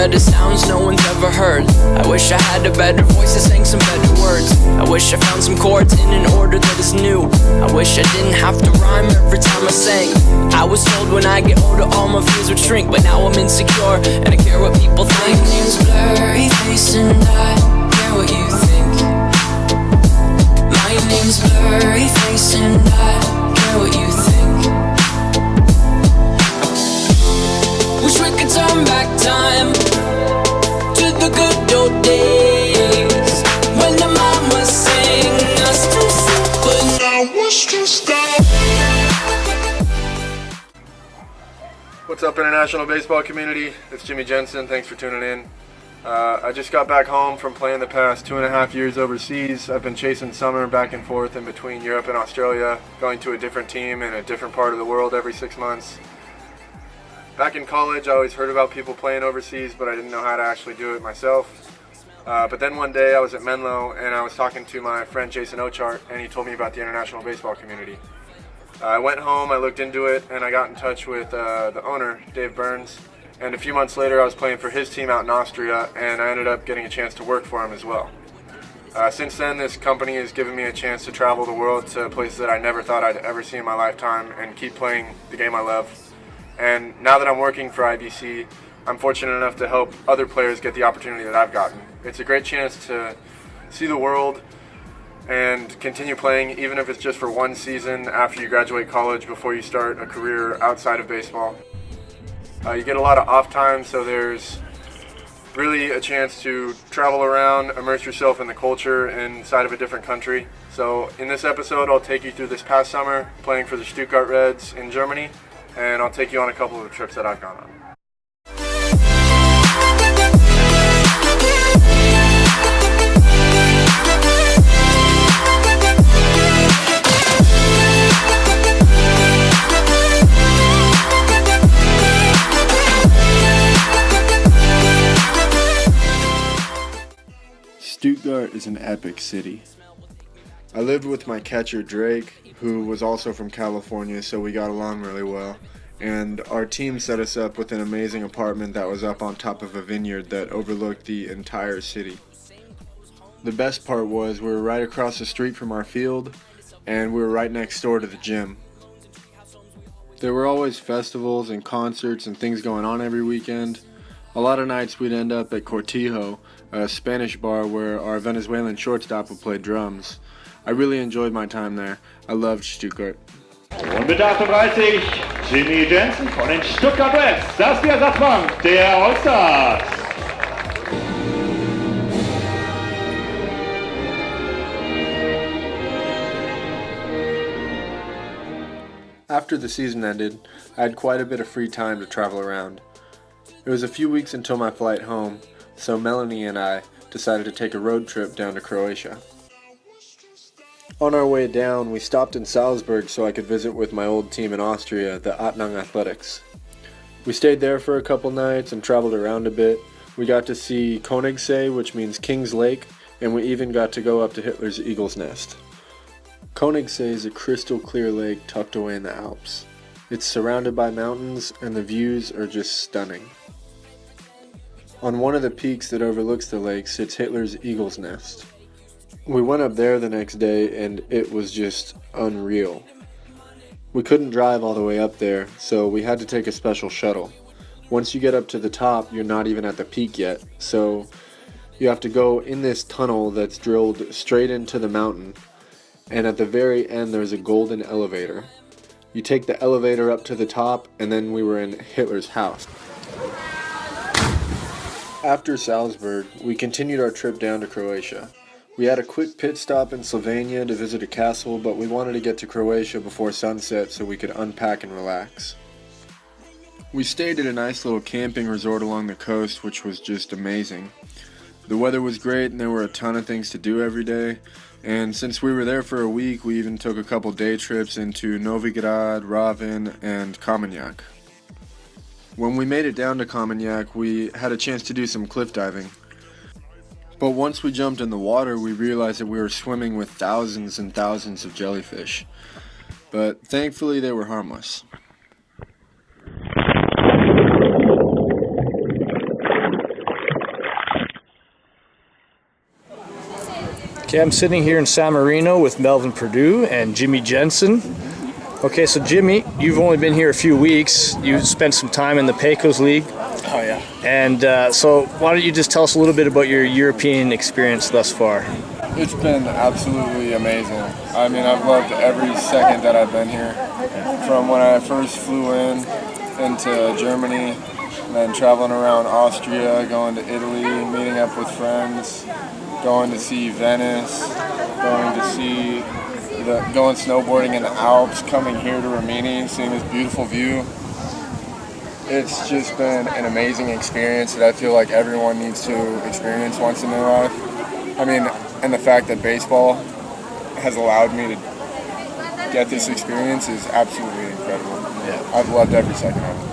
better sounds no one's ever heard. I wish I had a better voice that sang some better words. I wish I found some chords in an order that is new. I wish I didn't have to rhyme every time I sang. I was told when I get older all my fears would shrink, but now I'm insecure and I care what people think. My name's Blurry Face and I care what you think. My name's Blurry Face and I care what you think. Wish we could turn back time to the good old days when the mama sang us to sleep, but now it's just that. What's up, international baseball community? It's Jimmy Jensen. Thanks for tuning in. I just got back home from playing the past 2.5 years overseas. I've been chasing summer back and forth in between Europe and Australia, going to a different team in a different part of the world every 6 months. Back in college, I always heard about people playing overseas, but I didn't know how to actually do it myself. But then one day I was at Menlo and I was talking to my friend Jason, and he told me about the international baseball community. I went home, I looked into it, and I got in touch with the owner, Dave Burns. And a few months later, I was playing for his team out in Austria, and I ended up getting a chance to work for him as well. Since then, this company has given me a chance to travel the world to places that I never thought I'd ever see in my lifetime and keep playing the game I love. And now that I'm working for IBC, I'm fortunate enough to help other players get the opportunity that I've gotten. It's a great chance to see the world and continue playing, even if it's just for one season after you graduate college before you start a career outside of baseball. You get a lot of off time, so there's really a chance to travel around, immerse yourself in the culture inside of a different country. So in this episode, I'll take you through this past summer playing for the Stuttgart Reds in Germany, and I'll take you on a couple of the trips that I've gone on. Stuttgart is an epic city. I lived with my catcher Drake, who was also from California, so we got along really well. And our team set us up with an amazing apartment that was up on top of a vineyard that overlooked the entire city. The best part was we were right across the street from our field, and we were right next door to the gym. There were always festivals and concerts and things going on every weekend. A lot of nights we'd end up at Cortijo, a Spanish bar where our Venezuelan shortstop would play drums. I really enjoyed my time there. I loved Stuttgart. Runde 38, Jimmy Jensen von den Stuttgart Reds. Das ist die Ersatzbank der All-Stars. After the season ended, I had quite a bit of free time to travel around. It was a few weeks until my flight home, so Melanie and I decided to take a road trip down to Croatia. On our way down, we stopped in Salzburg so I could visit with my old team in Austria, the Atnang Athletics. We stayed there for a couple nights and traveled around a bit. We got to see Königssee, which means King's Lake, and we even got to go up to Hitler's Eagle's Nest. Königssee is a crystal clear lake tucked away in the Alps. It's surrounded by mountains and the views are just stunning. On one of the peaks that overlooks the lake sits Hitler's Eagle's Nest. We went up there the next day and it was just unreal. We couldn't drive all the way up there, so we had to take a special shuttle. Once you get up to the top, you're not even at the peak yet, so you have to go in this tunnel that's drilled straight into the mountain, and at the very end there's a golden elevator. You take the elevator up to the top, and then we were in Hitler's house. After Salzburg, we continued our trip down to Croatia. We had a quick pit stop in Slovenia to visit a castle, but we wanted to get to Croatia before sunset so we could unpack and relax. We stayed at a nice little camping resort along the coast, which was just amazing. The weather was great and there were a ton of things to do every day, and since we were there for a week, we even took a couple day trips into Novigrad, Raven, and Kamenjak. When we made it down to Kamenjak, we had a chance to do some cliff diving. But once we jumped in the water, we realized that we were swimming with thousands and thousands of jellyfish. But thankfully, they were harmless. Okay, I'm sitting here in San Marino with Melvin Perdue and Jimmy Jensen. Okay, so Jimmy, you've only been here a few weeks. You spent some time in the Pecos League. Oh, yeah. And so why don't you just tell us a little bit about your European experience thus far? It's been absolutely amazing. I mean, I've loved every second that I've been here. From when I first flew into Germany, and then traveling around Austria, going to Italy, meeting up with friends, going to see Venice, going snowboarding in the Alps, coming here to Rimini, seeing this beautiful view. It's just been an amazing experience that I feel like everyone needs to experience once in their life. I mean, and the fact that baseball has allowed me to get this experience is absolutely incredible. Yeah. I've loved every second of it.